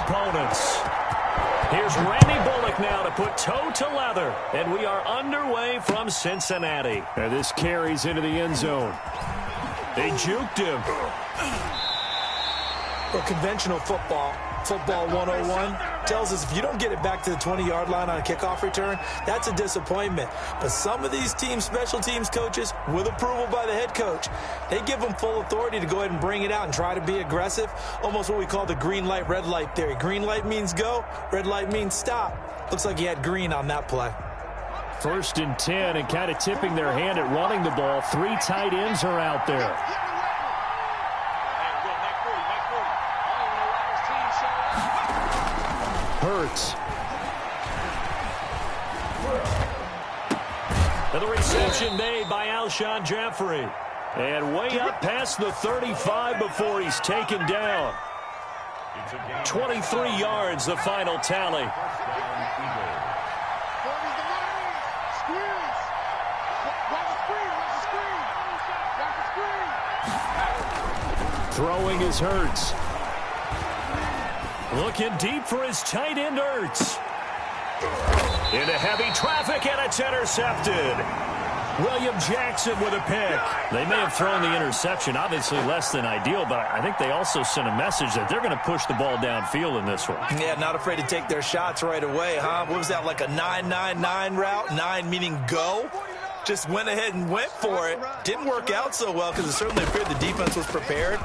opponents. Here's Randy Bullock now to put toe to leather. And we are underway from Cincinnati. And this carries into the end zone. They juked him. Well, conventional football 101, tells us if you don't get it back to the 20-yard line on a kickoff return, that's a disappointment. But some of these special teams coaches, with approval by the head coach, they give them full authority to go ahead and bring it out and try to be aggressive, almost what we call the green light, red light theory. Green light means go, red light means stop. Looks like he had green on that play. 1st and 10, and kind of tipping their hand at running the ball. 3 tight ends are out there. Hurts. And the reception made by Alshon Jeffrey. And way up past the 35 before he's taken down. 23 yards, the final tally. Throwing is Hurts. Looking deep for his tight end, Hurts. Into heavy traffic, and it's intercepted. William Jackson with a pick. They may have thrown the interception, obviously less than ideal, but I think they also sent a message that they're going to push the ball downfield in this one. Yeah, not afraid to take their shots right away, huh? What was that, like a 9-9-9 route? 9 meaning go? Just went ahead and went for it. Didn't work out so well because it certainly appeared the defense was prepared.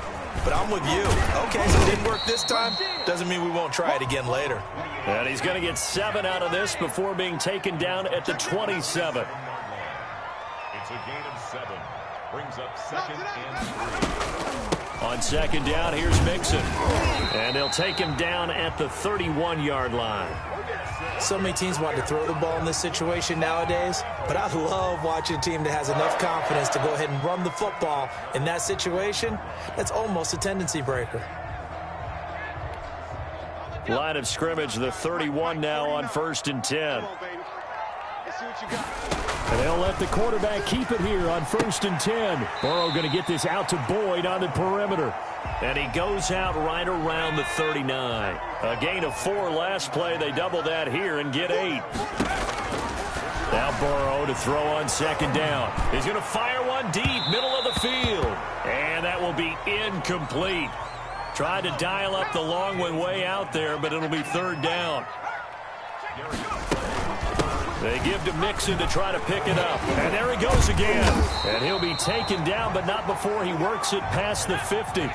But I'm with you. Okay, so it didn't work this time. Doesn't mean we won't try it again later. And he's going to get 7 out of this before being taken down at the 27. It's a gain of 7. Brings up 2nd and 3. On 2nd down, here's Mixon. And they'll take him down at the 31-yard line. So many teams want to throw the ball in this situation nowadays, but I love watching a team that has enough confidence to go ahead and run the football in that situation. That's almost a tendency breaker. Line of scrimmage, the 31 now on 1st and 10. And they'll let the quarterback keep it here on 1st and 10. Burrow going to get this out to Boyd on the perimeter. And he goes out right around the 39. A gain of 4 last play. They double that here and get 8. Now Burrow to throw on 2nd down. He's going to fire one deep, middle of the field. And that will be incomplete. Tried to dial up the long one way out there, but it'll be 3rd down. They give to Mixon to try to pick it up. And there he goes again. And he'll be taken down, but not before he works it past the 50.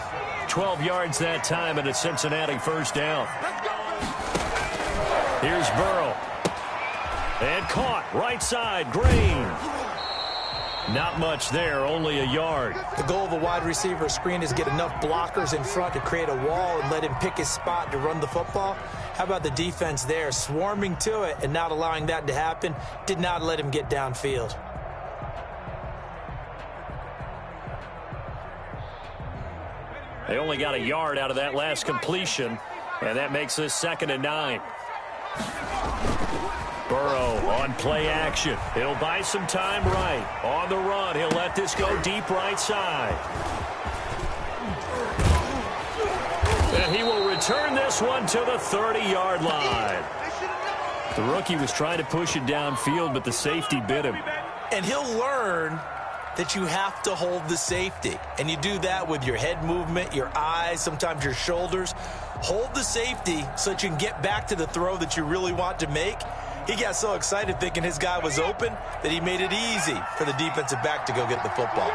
12 yards that time, and a Cincinnati 1st down. Here's Burrow. And caught right side, Green. Not much there, only a yard. The goal of a wide receiver screen is get enough blockers in front to create a wall and let him pick his spot to run the football. How about the defense there, swarming to it and not allowing that to happen? Did not let him get downfield. They only got a yard out of that last completion, and that makes this 2nd and 9. Burrow on play action. He'll buy some time right. On the run, he'll let this go deep right side. And he will return this one to the 30-yard line. The rookie was trying to push it downfield, but the safety bit him. And he'll learn that you have to hold the safety. And you do that with your head movement, your eyes, sometimes your shoulders. Hold the safety so that you can get back to the throw that you really want to make. He got so excited thinking his guy was open that he made it easy for the defensive back to go get the football.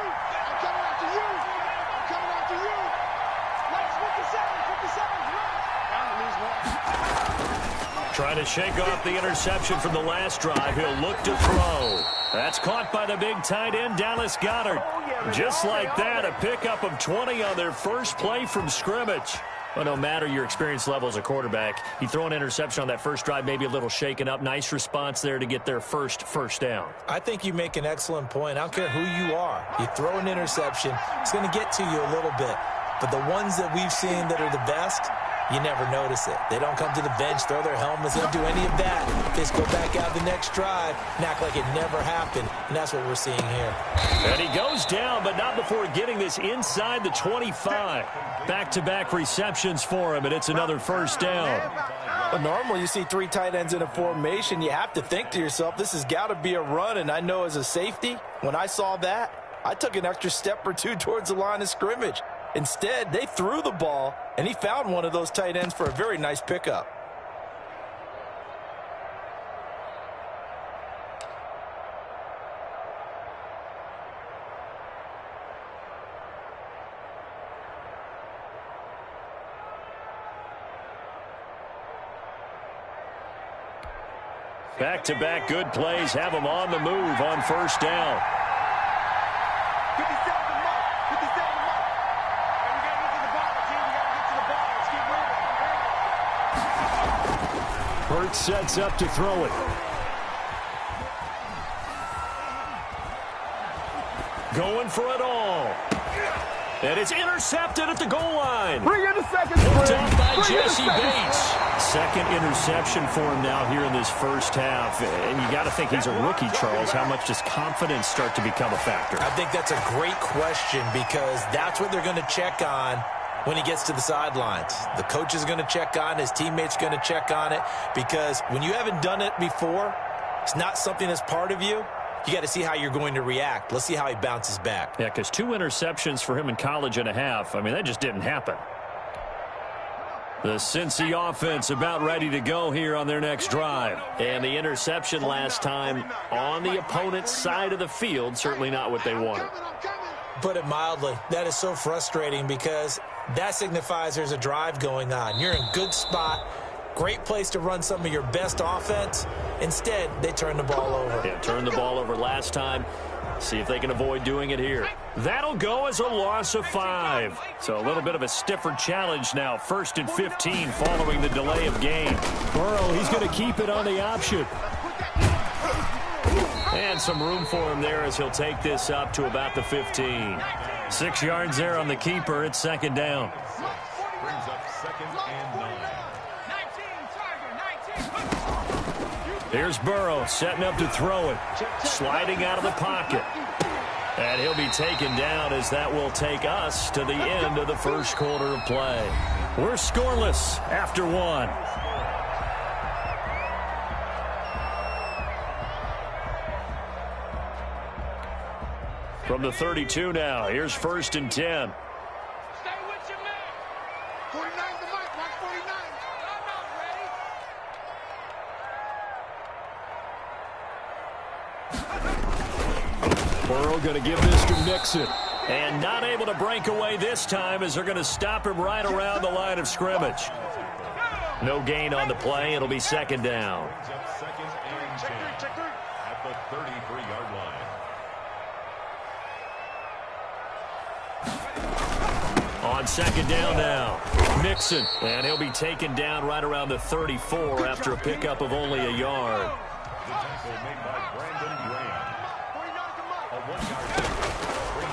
Trying to shake off the interception from the last drive. He'll look to throw. That's caught by the big tight end, Dallas Goedert. Just like that, a pickup of 20 on their first play from scrimmage. Well, no matter your experience level as a quarterback, you throw an interception on that first drive, maybe a little shaken up. Nice response there to get their first down. I think you make an excellent point. I don't care who you are. You throw an interception, it's going to get to you a little bit. But the ones that we've seen that are the best, you never notice it. They don't come to the bench, throw their helmets, they don't do any of that. They just go back out the next drive and act like it never happened, and that's what we're seeing here. And he goes down, but not before getting this inside the 25. Back-to-back receptions for him, and it's another first down. Well, normally you see 3 tight ends in a formation. You have to think to yourself, this has got to be a run, and I know as a safety, when I saw that, I took an extra step or 2 towards the line of scrimmage. Instead, they threw the ball, and he found one of those tight ends for a very nice pickup. Back-to-back good plays have them on the move on first down. Hurts sets up to throw it. Going for it all. And it's intercepted at the goal line. Bring in the second. Picked up by Jesse Bates. Second interception for him now here in this first half. And you got to think he's a rookie, Charles. How much does confidence start to become a factor? I think that's a great question because that's what they're going to check on when he gets to the sidelines. The coach is going to check on it. His teammates are going to check on it because when you haven't done it before, it's not something that's part of you. You got to see how you're going to react. Let's see how he bounces back. Yeah, because 2 interceptions for him in college and a half. I mean, that just didn't happen. The Cincy offense about ready to go here on their next drive. And the interception last time on the opponent's side of the field, certainly not what they wanted. Put it mildly, that is so frustrating because that signifies there's a drive going on. You're in a good spot. Great place to run some of your best offense. Instead, they turn the ball over. Yeah, turned the ball over last time. See if they can avoid doing it here. That'll go as a loss of 5. So a little bit of a stiffer challenge now. 1st and 15 following the delay of game. Burrow, he's going to keep it on the option. And some room for him there as he'll take this up to about the 15. 6 yards there on the keeper. It's 2nd down. Brings up 2nd and 9. Here's Burrow setting up to throw it. Sliding out of the pocket. And he'll be taken down as that will take us to the end of the first quarter of play. We're scoreless after 1. From the 32 now, here's 1st and 10. Burrow going to give this to Mixon. And not able to break away this time as they're going to stop him right around the line of scrimmage. No gain on the play. It'll be 2nd down. Second and 10 at the 33-yard line. On 2nd down now, Mixon. And he'll be taken down right around the 34 after a pickup of only a yard. The tackle made by Brandon Graham.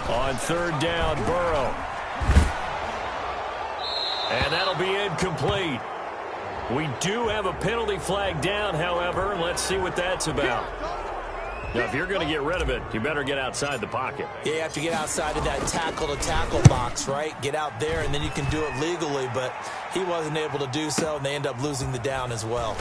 On 3rd down, Burrow. And that'll be incomplete. We do have a penalty flag down, however. Let's see what that's about. Now, if you're going to get rid of it, you better get outside the pocket. Yeah, you have to get outside of that tackle-to-tackle box, right? Get out there, and then you can do it legally, but he wasn't able to do so, and they end up losing the down as well.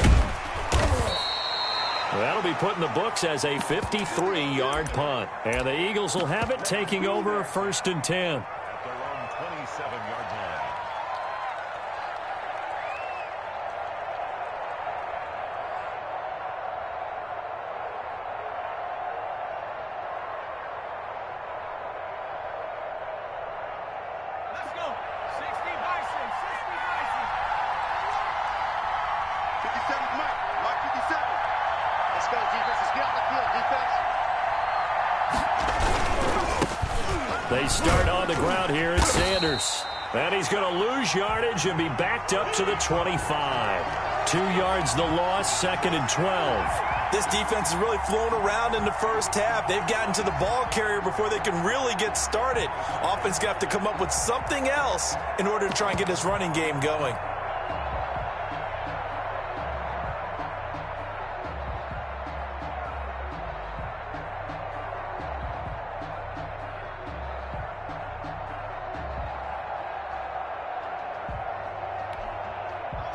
That'll be put in the books as a 53-yard punt. And the Eagles will have it, taking over 1st and 10. At their own 27-yard line. Let's go. 60 Bison. 60 Bison. 57 Mike. Mike 57. Let's go, defense. Let's get out the field, defense. They start on the ground here at Sanders. And he's going to lose yardage and be backed up to the 25. 2 yards the loss, 2nd and 12. This defense has really flown around in the first half. They've gotten to the ball carrier before they can really get started. Offense got to come up with something else in order to try and get this running game going.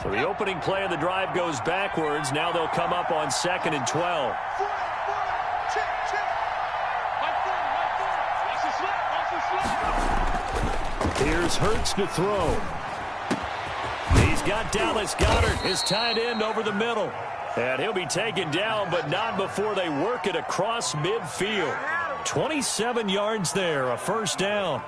So the opening play of the drive goes backwards. Now they'll come up on 2nd and 12. Here's Hurts to throw. He's got Dallas Goedert, his tight end, over the middle. And he'll be taken down, but not before they work it across midfield. 27 yards there, a first down.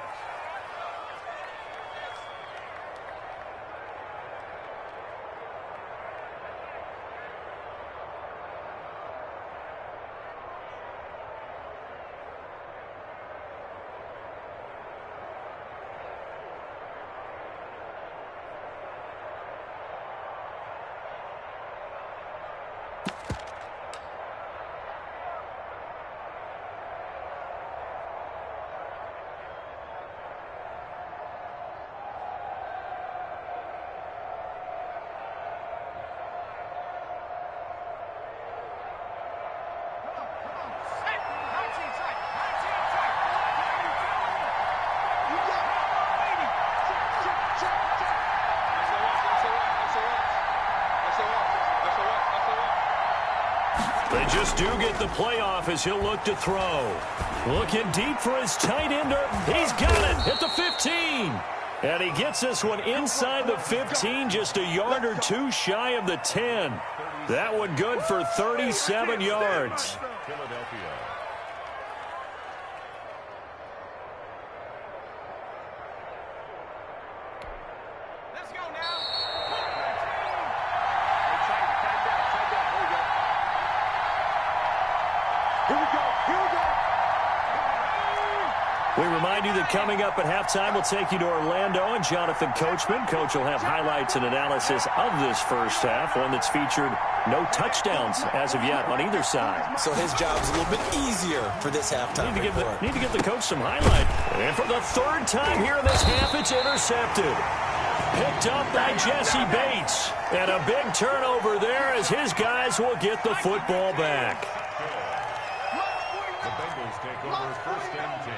They just do get the playoff as he'll look to throw. Looking deep for his tight ender. He's got it at the 15. And he gets this one inside the 15, just a yard or two shy of the 10. That one good for 37 yards. We remind you that coming up at halftime, we'll take you to Orlando and Jonathan Coachman. Coach will have highlights and analysis of this first half, one that's featured no touchdowns as of yet on either side. So his job's a little bit easier for this halftime report. Need to give the coach some highlight. And for the third time here in this half, it's intercepted. Picked up by Jesse Bates. And a big turnover there as his guys will get the football back. The Bengals take over 1st and 10.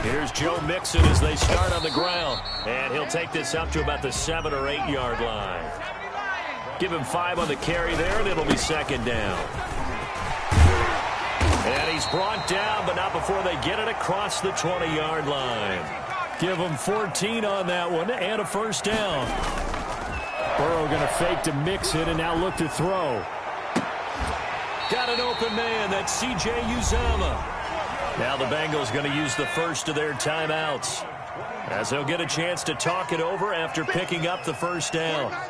Here's Joe Mixon as they start on the ground. And he'll take this up to about the 7 or 8 yard line. Give him 5 on the carry there, and it'll be 2nd down. And he's brought down, but not before they get it across the 20-yard line. Give him 14 on that one, and a first down. Burrow going to fake to Mixon, and now look to throw. Got an open man. That's C.J. Uzomah. Now the Bengals going to use the first of their timeouts as they'll get a chance to talk it over after picking up the first down. 1st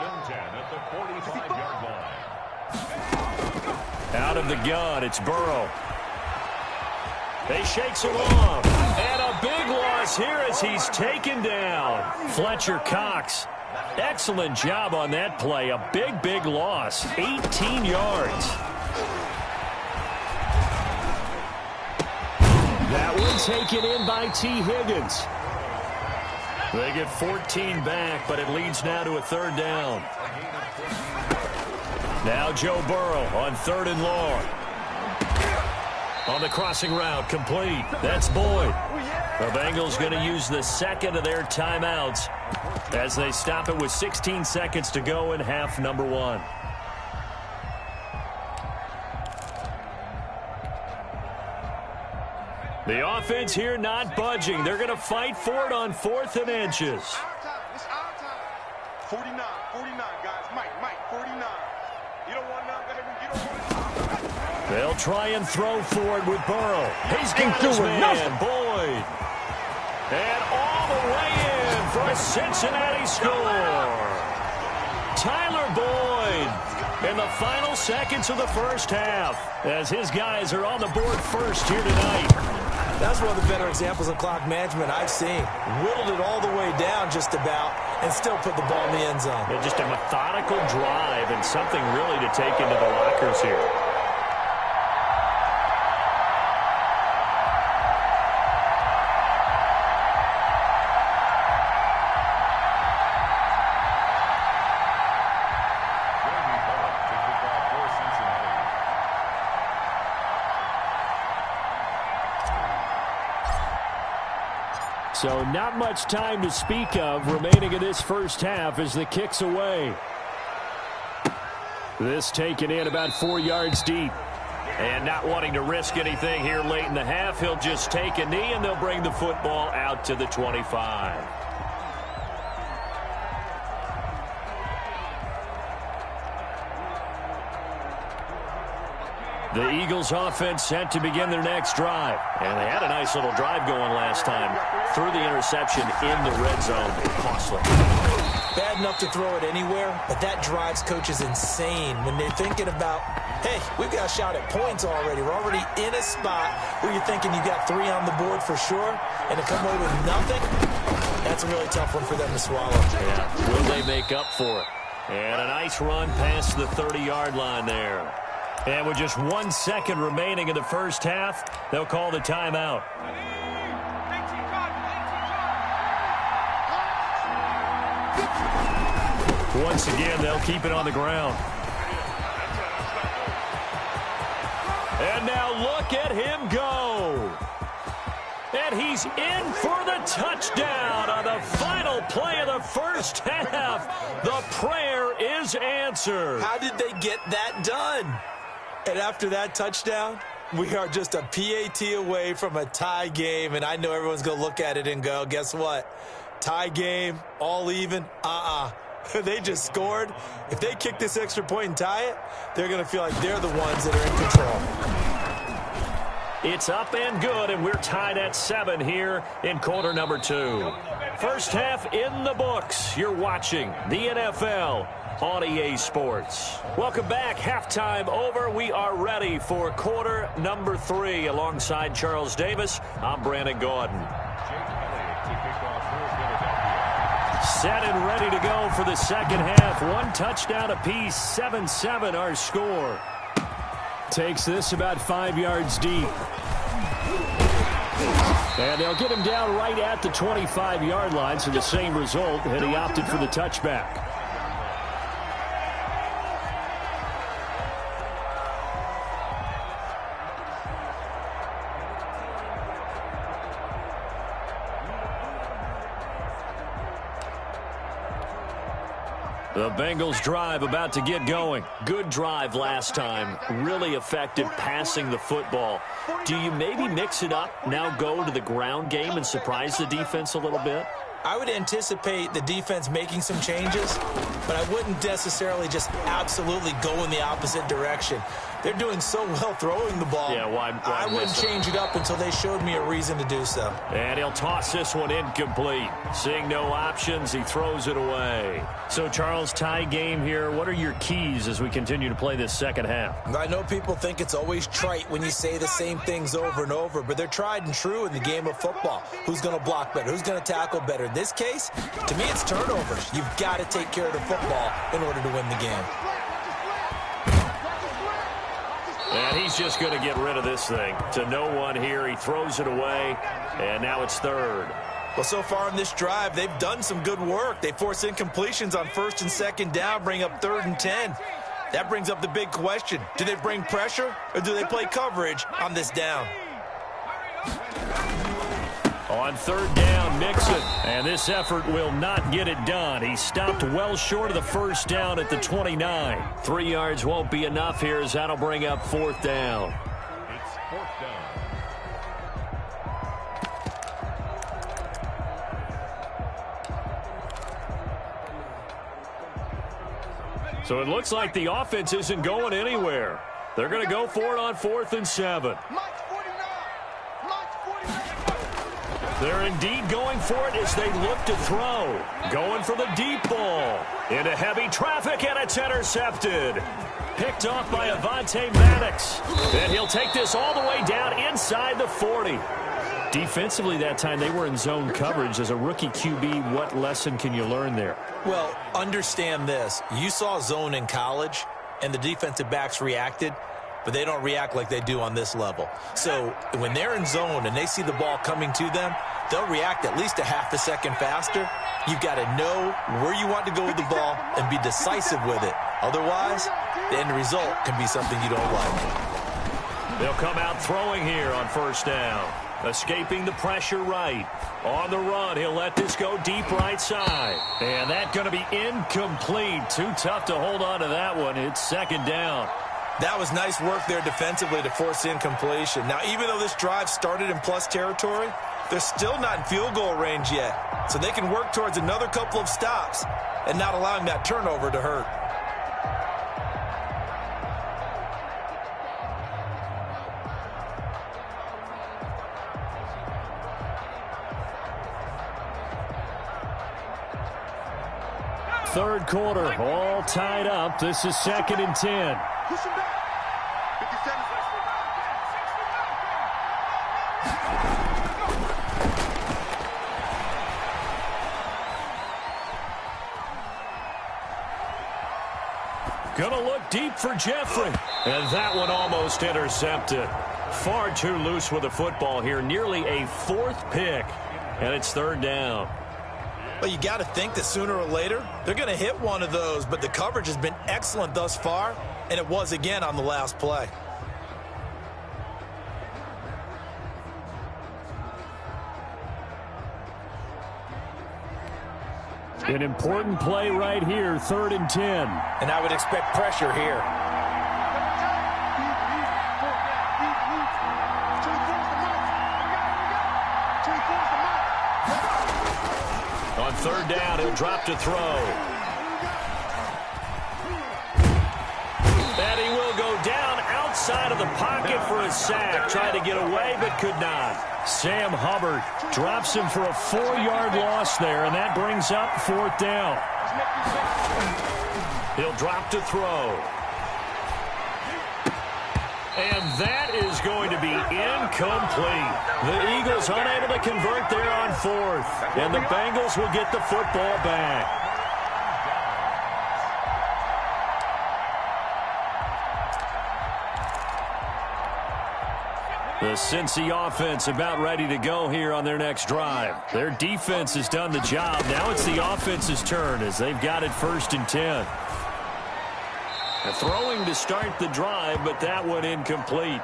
and 10 at the 45-yard line. Out of the gun, it's Burrow. They shakes him off. And a big loss here as he's taken down. Fletcher Cox. Excellent job on that play. A big, big loss. 18 yards. That one taken in by T. Higgins. They get 14 back, but it leads now to a 3rd down. Now Joe Burrow on 3rd and long. On the crossing route, complete. That's Boyd. The Bengals going to use the 2nd of their timeouts as they stop it with 16 seconds to go in half number 1. The offense here not budging. They're going to fight for it on 4th and inches. It's our time. 49, guys. Mike, 49. You don't want none, baby. You don't want it. They'll try and throw for it with Burrow. He's got his man, Boyd. And all the way in for a Cincinnati score. Tyler Boyd in the final seconds of the first half as his guys are on the board first here tonight. That's one of the better examples of clock management I've seen. Whittled it all the way down just about and still put the ball in the end zone. Yeah, just a methodical drive and something really to take into the lockers here. So not much time to speak of remaining in this first half as the kick's away. This taken in about 4 yards deep. And not wanting to risk anything here late in the half, he'll just take a knee and they'll bring the football out to the 25. The Eagles offense set to begin their next drive. And they had a nice little drive going last time. Threw the interception in the red zone. Costly. Bad enough to throw it anywhere, but that drives coaches insane when they're thinking about, hey, we've got a shot at points already. We're already in a spot where you're thinking you got 3 on the board for sure, and to come away with nothing, that's a really tough one for them to swallow. Yeah. Will they make up for it? And a nice run past the 30-yard line there. And with just 1 second remaining in the first half, they'll call the timeout. Once again, they'll keep it on the ground. And now look at him go. And he's in for the touchdown on the final play of the first half. The prayer is answered. How did they get that done? And after that touchdown, we are just a PAT away from a tie game. And I know everyone's going to look at it and go, guess what? Tie game, all even, They just scored. If they kick this extra point and tie it, they're going to feel like they're the ones that are in control. It's up and good, and we're tied at 7 here in quarter number 2. First half in the books. You're watching the NFL on EA Sports. Welcome back. Halftime over. We are ready for quarter number 3. Alongside Charles Davis, I'm Brandon Gordon. Set and ready to go for the second half. 1 touchdown apiece, 7-7 our score. Takes this about 5 yards deep. And they'll get him down right at the 25-yard line, so the same result, and he opted for the touchback. The Bengals drive about to get going. Good drive last time. Really effective passing the football. Do you maybe mix it up, now go to the ground game and surprise the defense a little bit? I would anticipate the defense making some changes, but I wouldn't necessarily just absolutely go in the opposite direction. They're doing so well throwing the ball. Yeah, why I wouldn't change it up until they showed me a reason to do so. And he'll toss this one incomplete. Seeing no options, he throws it away. So, Charles, tie game here. What are your keys as we continue to play this second half? I know people think it's always trite when you say the same things over and over, but they're tried and true in the game of football. Who's going to block better? Who's going to tackle better? In this case, to me, it's turnovers. You've got to take care of the football in order to win the game. And he's just going to get rid of this thing. To no one here. He throws it away, and now it's third. Well, so far in this drive, they've done some good work. They force incompletions on 1st and 2nd down, bring up 3rd and 10. That brings up the big question. Do they bring pressure, or do they play coverage on this down? On 3rd down, Mixon. And this effort will not get it done. He stopped well short of the 1st down at the 29. 3 yards won't be enough here as that'll bring up 4th down. It's 4th down. So it looks like the offense isn't going anywhere. They're going to go for it on 4th and 7. They're indeed going for it as they look to throw. Going for the deep ball. Into heavy traffic, and it's intercepted. Picked off by Avonte Maddox. And he'll take this all the way down inside the 40. Defensively that time, they were in zone coverage. As a rookie QB, what lesson can you learn there? Well, understand this. You saw zone in college, and the defensive backs reacted, but they don't react like they do on this level. So when they're in zone and they see the ball coming to them, they'll react at least a half a second faster. You've got to know where you want to go with the ball and be decisive with it. Otherwise, the end result can be something you don't like. They'll come out throwing here on 1st down. Escaping the pressure right. On the run, he'll let this go deep right side. And that's going to be incomplete. Too tough to hold on to that one. It's second down. That was nice work there defensively to force incompletion. Now, even though this drive started in plus territory, they're still not in field goal range yet. So they can work towards another couple of stops and not allowing that turnover to hurt. Third quarter, all tied up. This is 2nd and 10. Push him back. 57. Gonna look deep for Jeffrey. And that one almost intercepted. Far too loose with the football here. Nearly a 4th pick. And it's 3rd down. Well, you got to think that sooner or later, they're going to hit one of those. But the coverage has been excellent thus far. And it was again on the last play. An important play right here, 3rd and 10. And I would expect pressure here. On 3rd down, he'll drop to throw. And he will go down outside of the pocket for a sack. Tried to get away, but could not. Sam Hubbard drops him for a 4-yard loss there, and that brings up 4th down. He'll drop to throw. And that is going to be incomplete. The Eagles unable to convert there on 4th. And the Bengals will get the football back. The Cincy offense about ready to go here on their next drive. Their defense has done the job. Now it's the offense's turn as they've got it 1st and 10. Throwing to start the drive, but that one incomplete.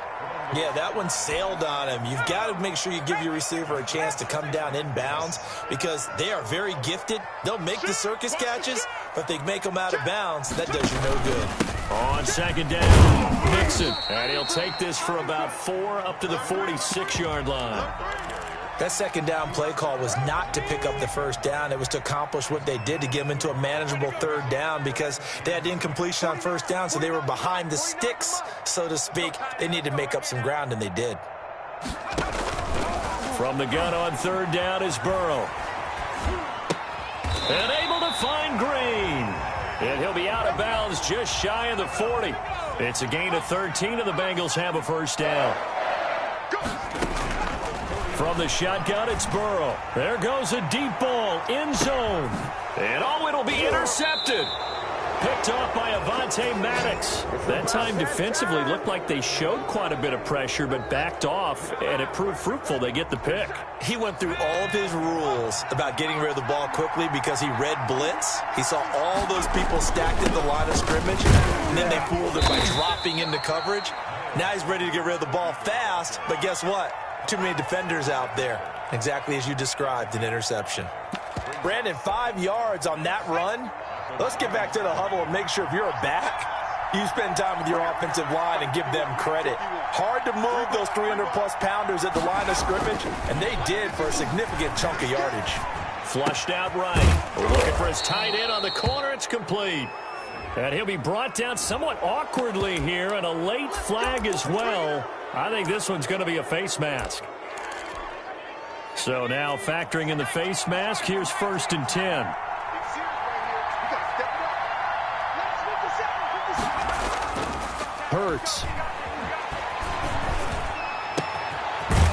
Yeah, that one sailed on him. You've got to make sure you give your receiver a chance to come down inbounds because they are very gifted. They'll make the circus catches, but they make them out of bounds. That does you no good. On 2nd down, Mixon. And he'll take this for about 4 up to the 46-yard line. That 2nd down play call was not to pick up the 1st down. It was to accomplish what they did to get them into a manageable 3rd down because they had incompletion on 1st down, so they were behind the sticks, so to speak. They needed to make up some ground, and they did. From the gun on 3rd down is Burrow. And able to find Green. And he'll be out of bounds just shy of the 40. It's a gain of 13, and the Bengals have a 1st down. From the shotgun, it's Burrow. There goes a deep ball, end zone. And it'll be intercepted. Picked off by Avonte Maddox. That time defensively looked like they showed quite a bit of pressure, but backed off, and it proved fruitful. They get the pick. He went through all of his rules about getting rid of the ball quickly because he read blitz. He saw all those people stacked at the line of scrimmage, and then they fooled him by dropping into coverage. Now he's ready to get rid of the ball fast, but guess what? Too many defenders out there. Exactly as you described, an interception. Brandon, 5 yards on that run. Let's get back to the huddle and make sure if you're a back, you spend time with your offensive line and give them credit. Hard to move those 300-plus pounders at the line of scrimmage, and they did for a significant chunk of yardage. Flushed out right. Looking for his tight end on the corner. It's complete. And he'll be brought down somewhat awkwardly here, and a late flag as well. I think this one's going to be a face mask. So now factoring in the face mask, here's 1st and 10. Hurts.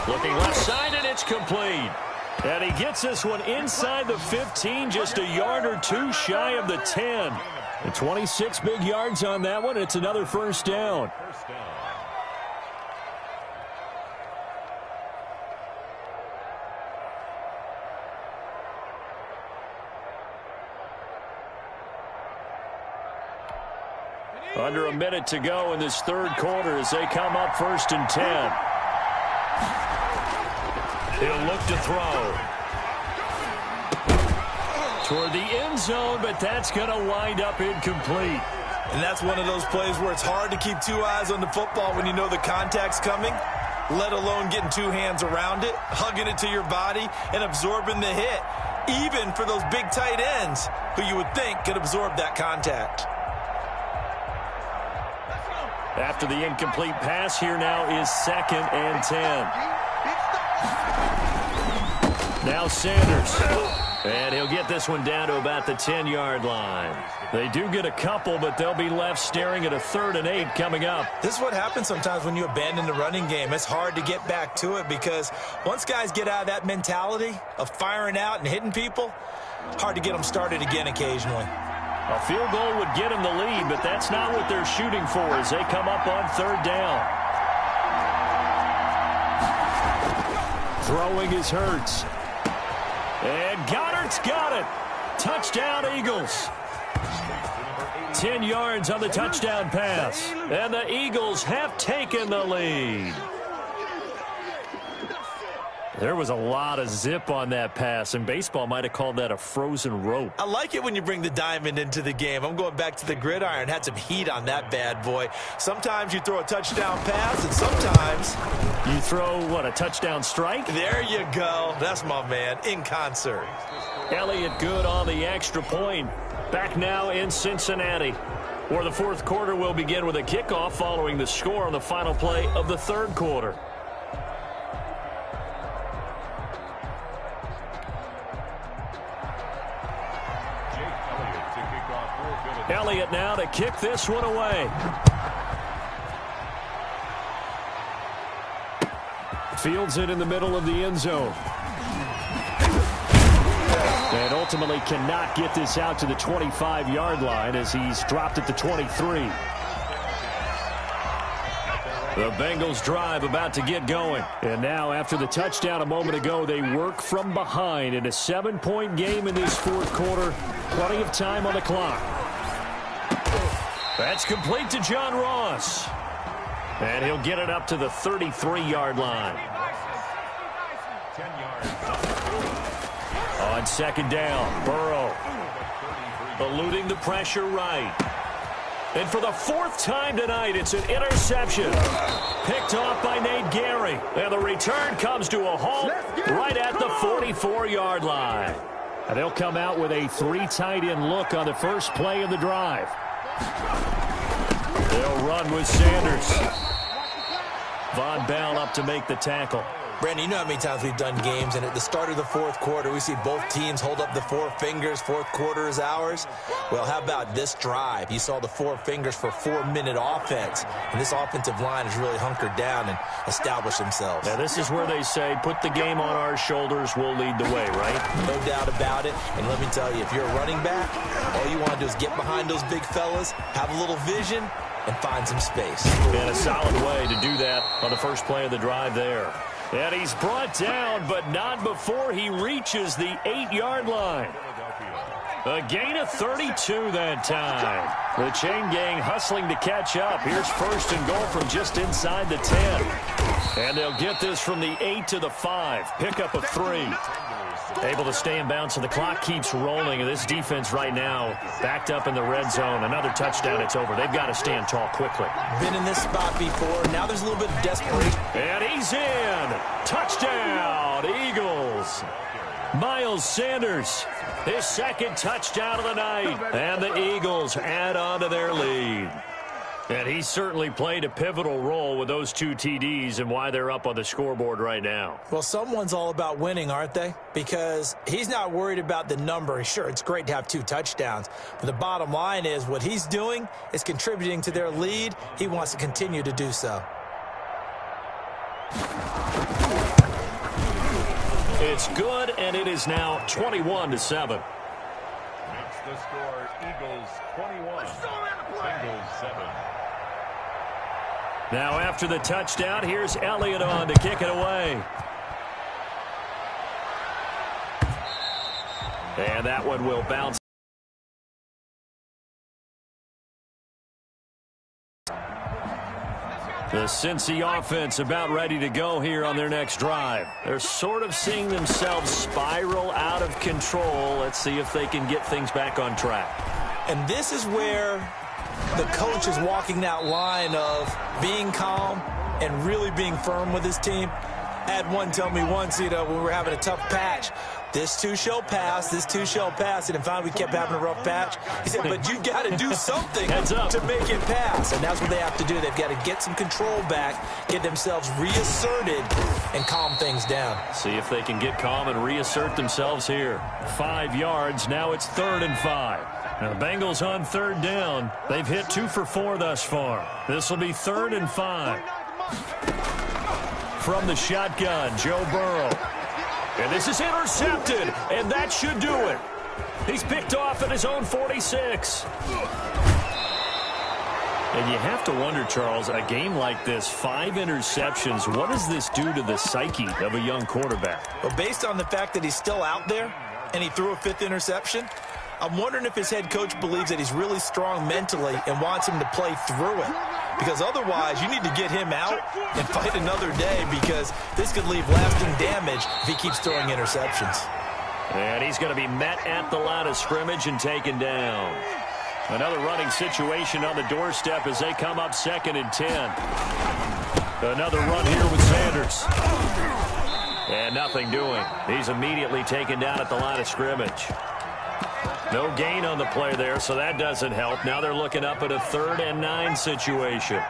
Looking left side, and it's complete. And he gets this one inside the 15, just a yard or two shy of the 10. And 26 big yards on that one. It's another 1st down. Under a minute to go in this 3rd quarter as they come up 1st and 10. He'll look to throw. Toward the end zone, but that's going to wind up incomplete. And that's one of those plays where it's hard to keep two eyes on the football when you know the contact's coming, let alone getting two hands around it, hugging it to your body, and absorbing the hit, even for those big tight ends who you would think could absorb that contact. After the incomplete pass, here now is 2nd and 10. Now Sanders. And he'll get this one down to about the 10-yard line. They do get a couple, but they'll be left staring at a 3rd and 8 coming up. This is what happens sometimes when you abandon the running game. It's hard to get back to it because once guys get out of that mentality of firing out and hitting people, hard to get them started again occasionally. A field goal would get them the lead, but that's not what they're shooting for as they come up on 3rd down. Throwing is Hurts. And Goddard's got it. Touchdown, Eagles. 10 yards on the touchdown pass. And the Eagles have taken the lead. There was a lot of zip on that pass, and baseball might have called that a frozen rope. I like it when you bring the diamond into the game. I'm going back to the gridiron. Had some heat on that bad boy. Sometimes you throw a touchdown pass, and sometimes you throw, what, a touchdown strike? There you go. That's my man, in concert. Elliott good on the extra point. Back now in Cincinnati, where the 4th quarter will begin with a kickoff following the score on the final play of the 3rd quarter. Elliott now to kick this one away. Fields it in the middle of the end zone. And ultimately cannot get this out to the 25-yard line as he's dropped at the 23. The Bengals drive about to get going. And now after the touchdown a moment ago, they work from behind in a 7-point game in this 4th quarter. Plenty of time on the clock. That's complete to John Ross. And he'll get it up to the 33-yard line. 10 yards. On 2nd down, Burrow eluding the pressure right. And for the 4th time tonight, it's an interception. Picked off by Nate Gary. And the return comes to a halt right at the 44-yard line. And they'll come out with a 3-tight-end look on the first play of the drive. They'll run with Sanders. Von Bell up to make the tackle. Brandon, you know how many times we've done games, and at the start of the 4th quarter, we see both teams hold up the 4 fingers, 4th quarter is ours. Well, how about this drive? You saw the 4 fingers for 4-minute offense, and this offensive line has really hunkered down and established themselves. Now, this is where they say, put the game on our shoulders, we'll lead the way, right? No doubt about it, and let me tell you, if you're a running back, all you want to do is get behind those big fellas, have a little vision, and find some space. And a solid way to do that on the first play of the drive there. And he's brought down, but not before he reaches the 8-yard line. A gain of 32 that time. The chain gang hustling to catch up. Here's 1st and goal from just inside the 10. And they'll get this from the 8 to the 5. Pickup of 3. Able to stay in bounds, and the clock keeps rolling. And this defense right now backed up in the red zone. Another touchdown, it's over. They've got to stand tall quickly. Been in this spot before. Now there's a little bit of desperation. And he's in. Touchdown, Eagles. Miles Sanders, his 2nd touchdown of the night. And the Eagles add on to their lead. And he certainly played a pivotal role with those 2 TDs and why they're up on the scoreboard right now. Well, someone's all about winning, aren't they? Because he's not worried about the number. Sure, it's great to have 2 touchdowns. But the bottom line is what he's doing is contributing to their lead. He wants to continue to do so. It's good, and it is now 21-7. Makes the score Eagles 21, Bengals 7. Now after the touchdown, here's Elliott on to kick it away. And that one will bounce. The Cincy offense about ready to go here on their next drive. They're sort of seeing themselves spiral out of control. Let's see if they can get things back on track. And this is where the coach is walking that line of being calm and really being firm with his team. I had one tell me once, when we were having a tough patch, this too shall pass, this too shall pass. And finally we kept having a rough patch. He said, but you got to do something to make it pass. And that's what they have to do. They've got to get some control back, get themselves reasserted, and calm things down. See if they can get calm and reassert themselves here. 5 yards. Now it's 3rd and 5. Now the Bengals on 3rd down. They've hit 2 for 4 thus far. This will be 3rd and 5. From the shotgun, Joe Burrow. And this is intercepted, and that should do it. He's picked off at his own 46. And you have to wonder, Charles, a game like this, 5 interceptions, what does this do to the psyche of a young quarterback? Well, based on the fact that he's still out there and he threw a 5th interception, I'm wondering if his head coach believes that he's really strong mentally and wants him to play through it. Because otherwise, you need to get him out and fight another day, because this could leave lasting damage if he keeps throwing interceptions. And he's going to be met at the line of scrimmage and taken down. Another running situation on the doorstep as they come up 2nd and 10. Another run here with Sanders. And nothing doing. He's immediately taken down at the line of scrimmage. No gain on the play there, so that doesn't help. Now they're looking up at a 3rd and 9 situation.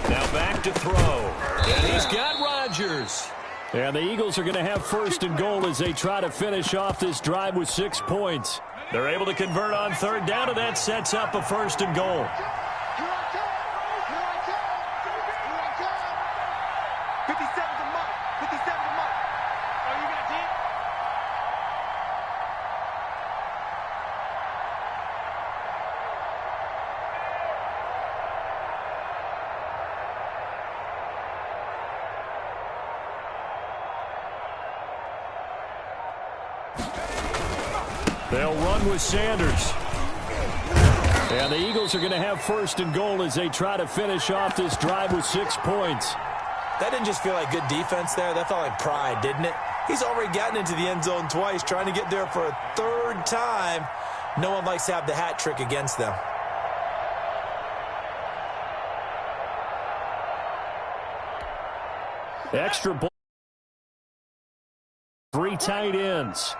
Now back to throw. And he's got Rodgers. And the Eagles are going to have 1st and goal as they try to finish off this drive with 6 points. They're able to convert on 3rd down, and that sets up a 1st and goal. 57's a month. 57's a month. Are you going to team? They'll run with Sanders. And the Eagles are going to have 1st and goal as they try to finish off this drive with 6 points. That didn't just feel like good defense there. That felt like pride, didn't it? He's already gotten into the end zone twice, trying to get there for a 3rd time. No one likes to have the hat trick against them. Extra ball. 3 tight ends.